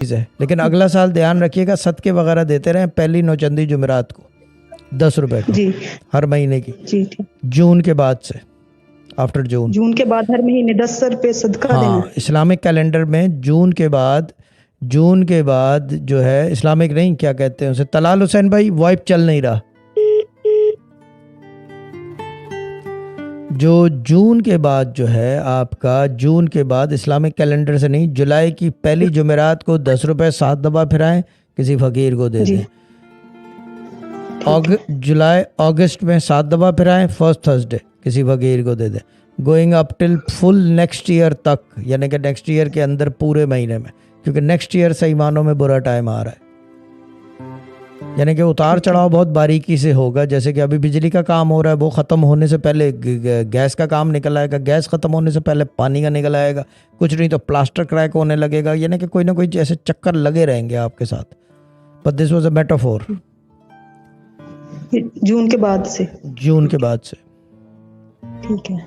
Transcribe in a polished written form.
चीज़ है। लेकिन अगला साल ध्यान रखिएगा, सदके वगैरह देते रहें पहली नौचंदी जुमेरात को 10 रुपए का जी हर महीने की, जी ठीक। जून के बाद से, आफ्टर जून। जून के बाद हर महीने 10 रुपए सदका देना हाँ, है। इस्लामिक कैलेंडर में जून के बाद जो है, इस्लामिक नहीं, क्या कहते हैं उसे, तलाल हुसैन भाई वाइप चल नहीं रहा, जो जून के बाद जो है आपका, जून के बाद इस्लामिक कैलेंडर से नहीं, जुलाई की पहली जुमेरात को 10 रुपए 7 दफ़ा फिराएं, किसी फकीर को दे जी दें। ठीक है। जुलाई अगस्त में 7 दफ़ा फिराएं, फर्स्ट थर्सडे किसी फकीर को दे दें। Going up till full next year तक, यानी कि नेक्स्ट ईयर के अंदर पूरे महीने में, क्योंकि नेक्स्ट ईयर सही मानों में बुरा टाइम आ रहा है। यानी कि उतार चढ़ाव बहुत बारीकी से होगा। जैसे कि अभी बिजली का काम हो रहा है, वो ख़त्म होने से पहले गैस का काम निकल आएगा, गैस ख़त्म होने से पहले पानी का निकल आएगा, कुछ नहीं तो प्लास्टर क्रैक होने लगेगा। यानी कि कोई ना कोई ऐसे चक्कर लगे रहेंगे आपके साथ। But this was a metaphor. June के बाद से। जून के बाद से। ठीक है।